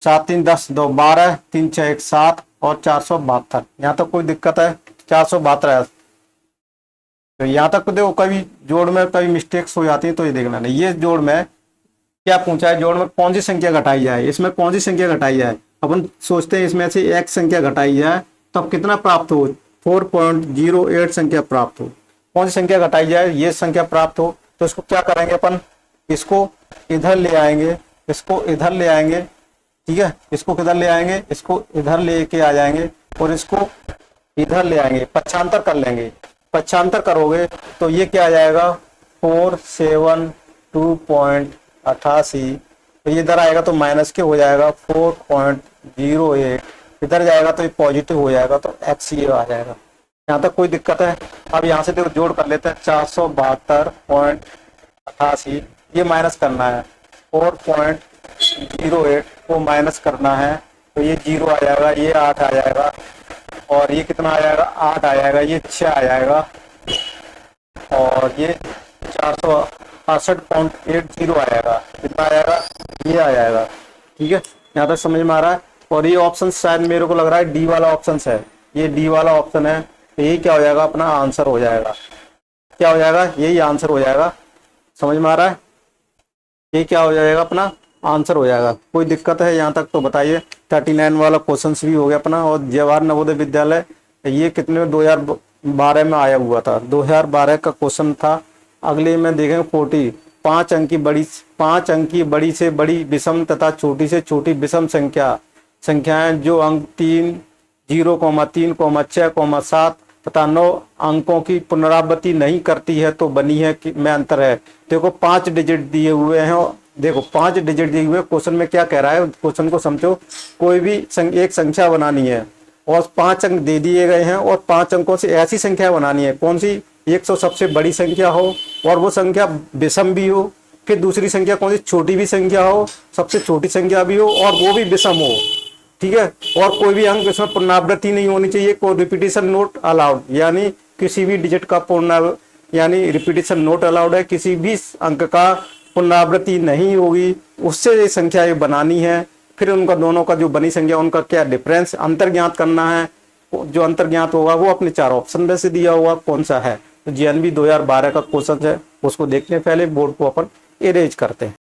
7 3 10 2 12, 3 6 1 7 और 472। यहाँ तक कोई दिक्कत है, 472 है। तो यहाँ तक देखो कभी जोड़ में कभी मिस्टेक्स हो जाती है, तो ये देखना नहीं। ये जोड़ में क्या पूछा है, जोड़ में कौन सी संख्या घटाई जाए, इसमें कौन सी संख्या घटाई जाए। अपन सोचते हैं इसमें से एक संख्या घटाई जाए तब कितना प्राप्त हो, 4.08 संख्या प्राप्त हो। कौन सी संख्या घटाई जाए, ये संख्या प्राप्त हो। तो इसको क्या करेंगे अपन, इसको इधर ले आएंगे, इसको इधर ले आएंगे। ठीक है, इसको किधर ले आएंगे, इसको इधर लेके आ जाएंगे और इसको इधर ले आएंगे, पक्षांतर कर लेंगे। पक्षांतर करोगे तो ये क्या आ जाएगा, 472.88। तो ये इधर आएगा तो माइनस के हो जाएगा 4.08, इधर जाएगा तो ये पॉजिटिव हो जाएगा, तो एक्स ये आ जाएगा। यहाँ तक कोई दिक्कत है। अब यहाँ से देखो जोड़ कर लेते हैं, 472.88 ये माइनस करना है, 4.08 को माइनस करना है, तो ये 0 आ जाएगा, ये 8 आ जाएगा, और ये कितना आ जाएगा, 8 आ जाएगा, ये 6 आ जाएगा, और ये 468.80 आ जाएगा, कितना आ जाएगा, ये आ जाएगा। ठीक है, यहाँ तक समझ में आ रहा है। और ये ऑप्शन शायद मेरे को लग रहा है डी वाला ऑप्शन है, ये डी वाला ऑप्शन है। तो यही क्या हो जाएगा, अपना आंसर हो जाएगा। क्या हो जाएगा, यही आंसर हो जाएगा। समझ में आ रहा है, ये क्या हो जाएगा, अपना आंसर हो जाएगा। कोई दिक्कत है यहाँ तक तो बताइए। 39 वाला क्वेश्चन भी हो गया अपना। और जवाहर नवोदय विद्यालय ये कितने में 2012 में आया हुआ था, 2012 का क्वेश्चन था। अगले में देखेंगे 40, 5 अंकी बड़ी से बड़ी विषम तथा छोटी से छोटी विषम संख्याएं जो अंक 3, 0, 3, 6, 7 तथा 9 अंकों की पुनरावृत्ति नहीं करती है तो बनी है कि में अंतर है। देखो 5 डिजिट दिए हुए हैं, देखो 5 डिजिट दिए हुए क्वेश्चन में क्या कह रहा है, क्वेश्चन को समझो। कोई भी एक संख्या बनानी है और 5 अंक दे दिए गए हैं और 5 अंकों से ऐसी संख्या बनानी है, कौन सी 100 सबसे बड़ी संख्या हो और वो संख्या विषम भी हो। फिर दूसरी संख्या कौन सी छोटी भी संख्या हो, सबसे छोटी संख्या भी हो और वो भी विषम हो, ठीक है। और कोई भी अंक इसमें पुनरावृत्ति नहीं होनी चाहिए, कोई रिपीटिशन नोट अलाउड, यानी किसी भी डिजिट का यानी रिपीटिशन नोट अलाउड है, किसी भी अंक का पुनरावृत्ति नहीं होगी, उससे ये संख्या ये बनानी है। फिर उनका दोनों का जो बनी संख्या उनका क्या डिफरेंस अंतर ज्ञात करना है। जो अंतर ज्ञात होगा वो अपने 4 ऑप्शन में से दिया हुआ कौन सा है। तो जेएनवी 2012 का क्वेश्चन है, उसको देखने पहले बोर्ड को अपन इरेज करते हैं।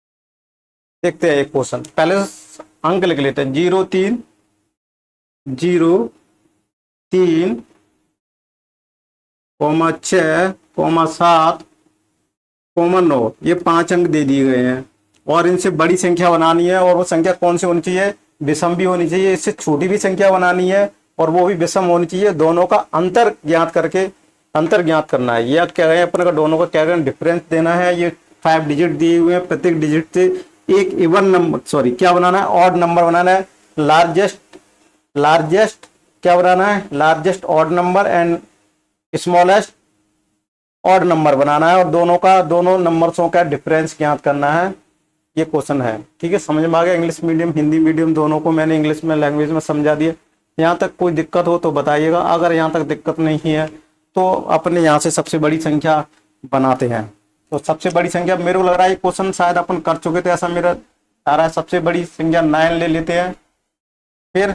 देखते हैं एक क्वेश्चन, पहले अंक लिख लेते हैं 0, 3, 0, 3, 6, 7, 9, ये 5 अंक दे दिए गए हैं और इनसे बड़ी संख्या बनानी है। और वो संख्या कौन सी होनी चाहिए, विषम भी होनी चाहिए। इससे छोटी भी संख्या बनानी है और वो भी विषम होनी चाहिए। दोनों का अंतर ज्ञात करना है। यह क्या है, अपने का दोनों का क्या करना, डिफरेंस देना है। ये 5 डिजिट दिए हुए हैं, प्रत्येक डिजिट से एक इवन नंबर क्या बनाना है, ऑड नंबर बनाना है। लार्जेस्ट क्या बनाना है, largest odd number and smallest odd number बनाना है। और दोनों नंबर्सों का डिफरेंस ज्ञात करना है। ये क्वेश्चन है, ठीक है। समझ में आ गया। इंग्लिश मीडियम हिंदी मीडियम दोनों को मैंने इंग्लिश में लैंग्वेज में समझा दिया। यहाँ तक कोई दिक्कत हो तो बताइएगा, अगर यहाँ तक दिक्कत नहीं है तो अपने यहाँ से सबसे बड़ी संख्या बनाते हैं। तो सबसे बड़ी संख्या मेरे को लग रहा है ये क्वेश्चन शायद अपन कर चुके थे, ऐसा मेरा आ रहा है। सबसे बड़ी संख्या 9 ले लेते हैं, फिर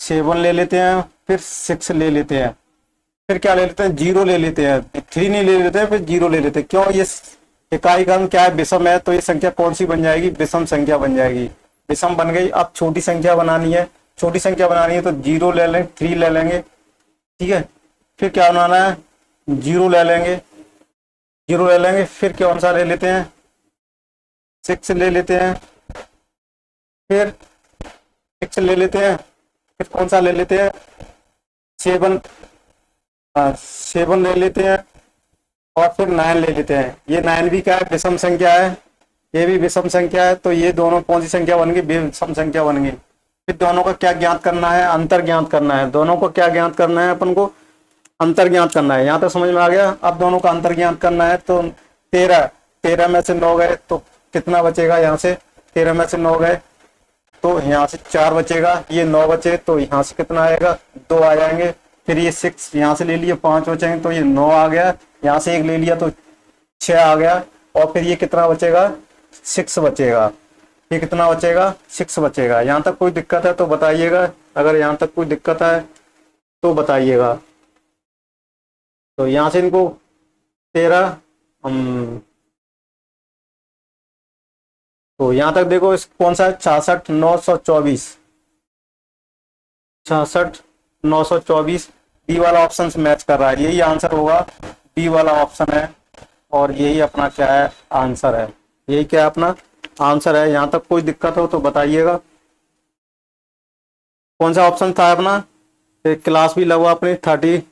7 ले लेते हैं, फिर 6 ले लेते हैं, फिर क्या ले लेते हैं, 0 ले लेते हैं, 3 नहीं ले लेते हैं, फिर 0 ले लेते हैं। क्यों, ये इकाई क्रम क्या है, विषम है, तो ये संख्या कौन सी बन जाएगी, विषम संख्या बन जाएगी। विषम बन गई। अब छोटी संख्या बनानी है, छोटी संख्या बनानी है तो 0 ले लेंगे, 3 ले लेंगे, ठीक है। फिर क्या बनाना है, 0 ले लेंगे, 0 ले लेंगे, फिर कौन सा ले लेते हैं, 6 ले लेते हैं, फिर 6 ले लेते हैं, फिर कौन सा ले लेते हैं, 7 ले लेते हैं और फिर 9 ले लेते हैं। ये 9 भी क्या है, विषम संख्या है, ये भी विषम संख्या है। तो ये दोनों कौन सी संख्या बन गई, विषम संख्या बन गई। फिर दोनों का क्या ज्ञात करना है, अंतर ज्ञात करना है। दोनों को क्या ज्ञात करना है, अपन को अंतर ज्ञात करना है। यहाँ तक समझ में आ गया। अब दोनों का अंतर ज्ञात करना है तो 13 में से 9 गए तो कितना बचेगा, यहाँ से 13 में से 9 गए तो यहाँ से 4 बचेगा, ये 9 बचे तो यहाँ से कितना आएगा, 2 आ जाएंगे। फिर ये 6 यहाँ से ले लिए, 5 बचेंगे तो ये 9 आ गया, यहाँ से 1 ले लिया तो 6 आ गया। और फिर ये कितना बचेगा, 6 बचेगा। ये कितना बचेगा, 6 बचेगा। यहाँ तक कोई दिक्कत है तो बताइएगा, अगर यहाँ तक कोई दिक्कत है तो बताइएगा। तो यहाँ से इनको 13 तो यहाँ तक देखो इस कौन सा है, 66 924, 66 924 बी वाला ऑप्शन से मैच कर रहा है। यही आंसर होगा, बी वाला ऑप्शन है और यही अपना क्या है, आंसर है। यही क्या है, अपना आंसर है। यहाँ तक कोई दिक्कत हो तो बताइएगा। कौन सा ऑप्शन था अपना, क्लास भी लगवा अपनी 34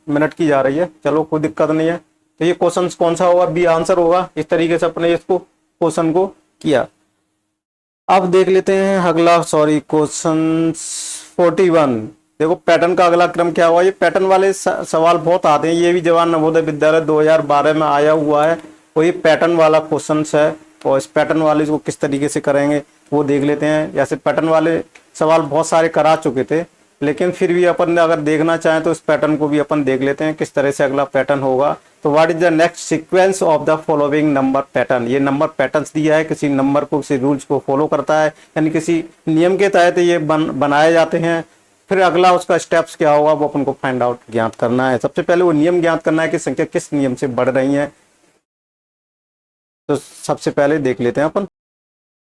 मिनट की जा रही है, चलो कोई दिक्कत नहीं है। तो ये क्वेश्चन कौन सा होगा, बी आंसर होगा। इस तरीके से अपने इसको क्वेश्चन को किया। अब देख लेते हैं अगला, क्वेश्चन 41। देखो पैटर्न का अगला क्रम क्या हुआ। ये पैटर्न वाले सवाल बहुत आते हैं, ये भी जवाहर नवोदय विद्यालय 2012 में आया हुआ है। तो ये पैटर्न वाला क्वेश्चन है और इस पैटर्न वाले को किस तरीके से करेंगे वो देख लेते हैं। जैसे पैटर्न वाले सवाल बहुत सारे करा चुके थे, लेकिन फिर भी अपन अगर देखना चाहें तो इस पैटर्न को भी अपन देख लेते हैं किस तरह से अगला पैटर्न होगा। तो what is the next sequence of the following number pattern. ये नंबर पैटर्न्स दिया है, किसी नंबर को किसी रूल्स को फॉलो करता है, यानी किसी नियम के तहत ये बनाए जाते हैं। फिर अगला उसका स्टेप्स क्या होगा वो अपन को फाइंड आउट ज्ञात करना है। सबसे पहले वो नियम ज्ञात करना है कि संख्या किस नियम से बढ़ रही है। तो सबसे पहले देख लेते हैं अपन।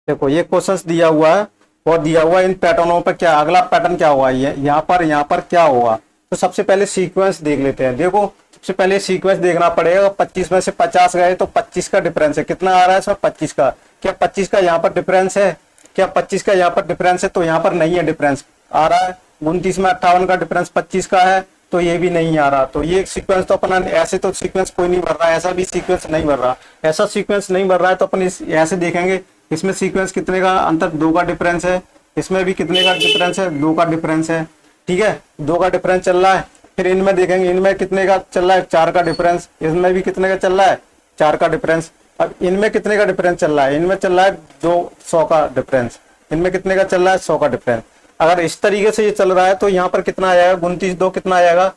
देखो ये क्वेश्चन दिया हुआ है और दिया हुआ इन पैटर्नों पर क्या अगला पैटर्न क्या हुआ, ये यहाँ पर क्या होगा। तो सबसे पहले सीक्वेंस देख लेते हैं। देखो सबसे पहले सीक्वेंस देखना पड़ेगा। 25 में से 50 गए तो 25 का डिफरेंस है, कितना आ रहा है इसमें 25 का। क्या 25 का यहाँ पर डिफरेंस है, क्या 25 का यहाँ पर डिफरेंस है, तो यहाँ पर नहीं है डिफरेंस आ रहा है। 29 में 58 का डिफरेंस 25 का है, तो ये भी नहीं आ रहा। तो ये सीक्वेंस तो अपना ऐसे तो सीक्वेंस कोई नहीं भर रहा है, ऐसा भी सीक्वेंस नहीं भर रहा, ऐसा सीक्वेंस नहीं भर रहा है। तो अपन इस ऐसे देखेंगे, इसमें सीक्वेंस कितने का अंतर 2 का डिफरेंस है, इसमें भी कितने का डिफरेंस है 2 का डिफरेंस है, ठीक है 2 का डिफरेंस चल रहा है। फिर इनमें देखेंगे, इनमें कितने का चल रहा है 4 का डिफरेंस, इसमें भी कितने का चल रहा है 4 का डिफरेंस। अब इनमें कितने का डिफरेंस चल रहा है, इनमें चल रहा है 200 का डिफरेंस, इनमें कितने का चल रहा है 100 का डिफरेंस। अगर इस तरीके से ये चल रहा है तो यहाँ पर कितना आ जाएगा 29 2 कितना आ जाएगा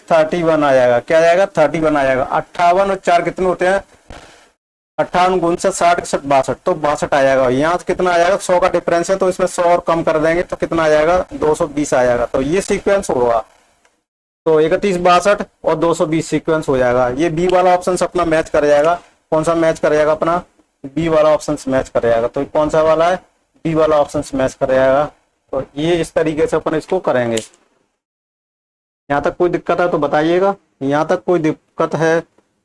31 आ जाएगा। क्या आ जाएगा 31 आ जाएगा। 58 और 4 कितने होते हैं 58 59 60 61 62, तो 62 आ जाएगा। यहाँ से कितना आ जाएगा 100 का डिफरेंस है, तो इसमें 100 और कम कर देंगे तो कितना आ जाएगा 220 आ जाएगा। तो ये सीक्वेंस होगा, तो 31 62 और 220 सीक्वेंस हो जाएगा। ये बी वाला ऑप्शन अपना मैच कर जाएगा। कौन सा मैच कर जाएगा अपना, बी वाला ऑप्शन मैच कर जाएगा। तो कौन सा वाला है, बी वाला ऑप्शन मैच कर जाएगा। तो ये इस तरीके से अपन इसको करेंगे। यहाँ तक कोई दिक्कत है तो बताइएगा, यहाँ तक कोई दिक्कत है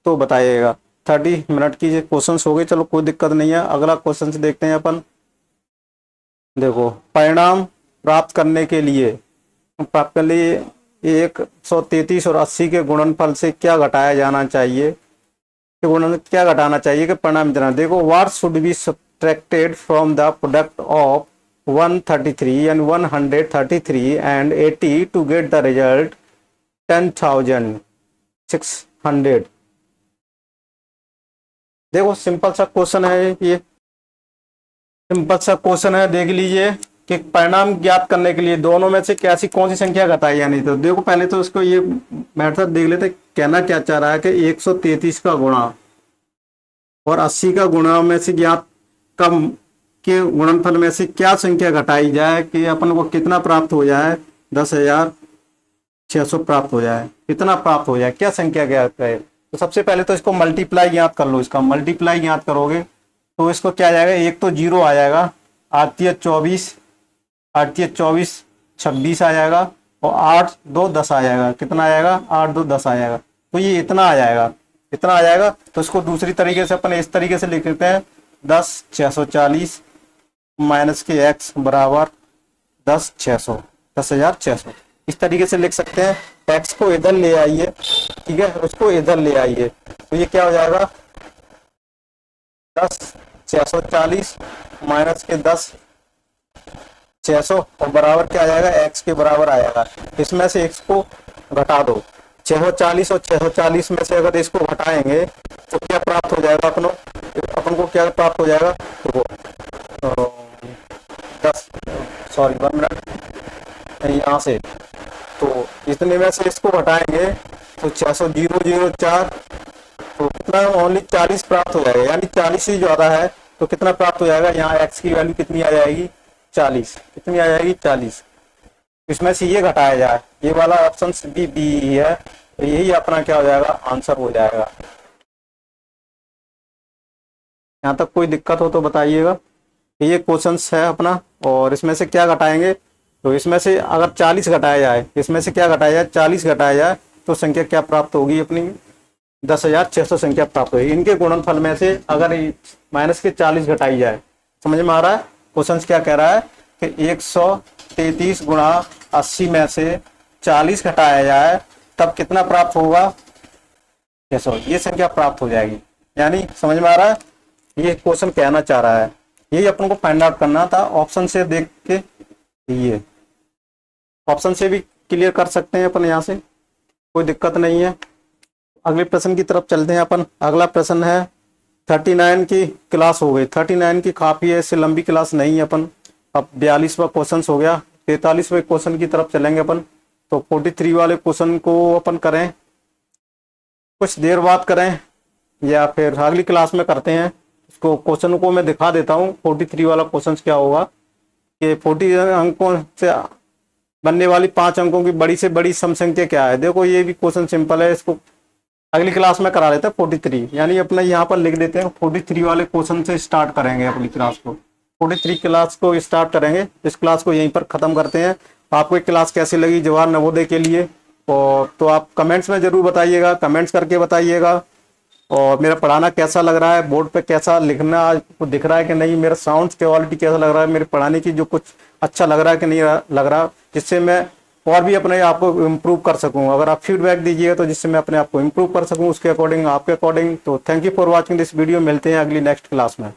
तो बताइएगा। 30 मिनट की क्वेश्चन हो गई, चलो कोई दिक्कत नहीं है। अगला क्वेश्चन देखते हैं अपन। देखो परिणाम प्राप्त करने के लिए 133 और 80 के गुणनफल से क्या घटाया जाना चाहिए, गुणन क्या घटाना चाहिए कि परिणाम जाना। देखो what should be subtracted from the product of 133 and 133 and 80 to get the result 10,600। देखो सिंपल सा क्वेश्चन है, ये सिंपल सा क्वेश्चन है। देख लीजिए कि परिणाम ज्ञात करने के लिए दोनों में से कैसी कौन सी संख्या घटाई जानी। तो देखो पहले तो इसको ये मेथड देख लेते, कहना क्या चाह रहा है कि 133 का गुणा और 80 का गुणा में से ज्ञात कम के गुणनफल में से क्या संख्या घटाई जाए कि अपन को कितना प्राप्त हो जाए 10,600 प्राप्त हो जाए, कितना प्राप्त हो जाए, क्या संख्या ज्ञात है। तो सबसे पहले तो इसको मल्टीप्लाई याद कर लो। इसका मल्टीप्लाई याद करोगे तो इसको क्या आ जाएगा, एक तो 0 आ जाएगा, 8 24 26 आ जाएगा, और 8 2 10 आ जाएगा। कितना आ जाएगा 8 2 10 आ जाएगा। तो ये इतना आ जाएगा, इतना आ जाएगा। तो इसको दूसरी तरीके से अपन इस तरीके से लिख लेते हैं 10,640 माइनस के x बराबर 10,600 इस तरीके से लिख सकते हैं। x को इधर ले आइए, ठीक है, उसको इधर ले आइए, तो ये क्या हो जाएगा 10,640 माइनस के 10,600 और बराबर क्या आ जाएगा x के बराबर आएगा। इसमें से x को घटा दो, 640 और 640 में से अगर इसको घटाएंगे तो क्या प्राप्त हो जाएगा अपन को क्या प्राप्त हो जाएगा। तो 1 मिनट यहाँ से, तो इतने में से इसको घटाएंगे तो 600,004, तो कितना ओनली 40 प्राप्त हो जाएगा, यानी 40 ही ज्यादा है। तो कितना प्राप्त हो जाएगा, यहाँ x की वैल्यू कितनी आ जाएगी 40, कितनी आ जाएगी 40। इसमें से ये घटाया जाए, ये वाला ऑप्शन भी बी है, तो यही अपना क्या हो जाएगा आंसर हो जाएगा। यहाँ तक कोई दिक्कत हो तो बताइएगा। ये क्वेश्चन है अपना, और इसमें से क्या घटाएंगे, तो इसमें से अगर 40 घटाया जाए, इसमें से क्या घटाया जाए 40 घटाया जाए, तो संख्या क्या प्राप्त होगी अपनी 10,600 संख्या प्राप्त होगी। इनके गुणनफल में से अगर माइनस के 40 घटाई जाए, समझ में आ रहा है क्वेश्चन क्या कह रहा है कि 133 गुणा 80 में से 40 घटाया जाए तब कितना प्राप्त होगा 600, ये संख्या प्राप्त हो जाएगी। यानी समझ में आ रहा है, ये क्वेश्चन कहना चाह रहा है, यही अपन को फाइंड आउट करना था। ऑप्शन से देख के ये ऑप्शन से भी क्लियर कर सकते हैं अपन, यहाँ से कोई दिक्कत नहीं है। अगले प्रश्न की तरफ चलते हैं अपन। अगला प्रश्न है 39 की क्लास हो गई, 39 की काफी है, इससे लंबी क्लास नहीं है अपन। अब 42वां क्वेश्चन हो गया, 43वें क्वेश्चन की तरफ चलेंगे अपन। तो 43 वाले क्वेश्चन को अपन करें, कुछ देर बाद करें या फिर अगली क्लास में करते हैं। इसको क्वेश्चन को मैं दिखा देता हूँ। 43 वाला क्वेश्चन क्या होगा कि 40 अंकों से बनने वाली 5 अंकों की बड़ी से बड़ी सम संख्या क्या है। देखो ये भी क्वेश्चन सिंपल है, इसको अगली क्लास में करा लेते हैं। 43 यानी अपना यहाँ पर लिख देते हैं, 43 वाले क्वेश्चन से स्टार्ट करेंगे अपनी क्लास को। 43 क्लास को स्टार्ट करेंगे। इस क्लास को यहीं पर ख़त्म करते हैं। आपको एक क्लास कैसी लगी जवाहर नवोदय के लिए, और तो आप कमेंट्स में ज़रूर बताइएगा, कमेंट्स करके बताइएगा। और मेरा पढ़ाना कैसा लग रहा है, बोर्ड पे कैसा लिखना आपको दिख रहा है कि नहीं, मेरा साउंड क्वालिटी कैसा लग रहा है, मेरे पढ़ाने की जो कुछ अच्छा लग रहा है कि नहीं लग रहा, जिससे मैं और भी अपने आप को इम्प्रूव कर सकूं। अगर आप फीडबैक दीजिएगा तो जिससे मैं अपने आप को इम्प्रूव कर सकूं उसके अकॉर्डिंग, आपके अकॉर्डिंग। तो thank you for watching this video. मिलते हैं अगली नेक्स्ट क्लास में।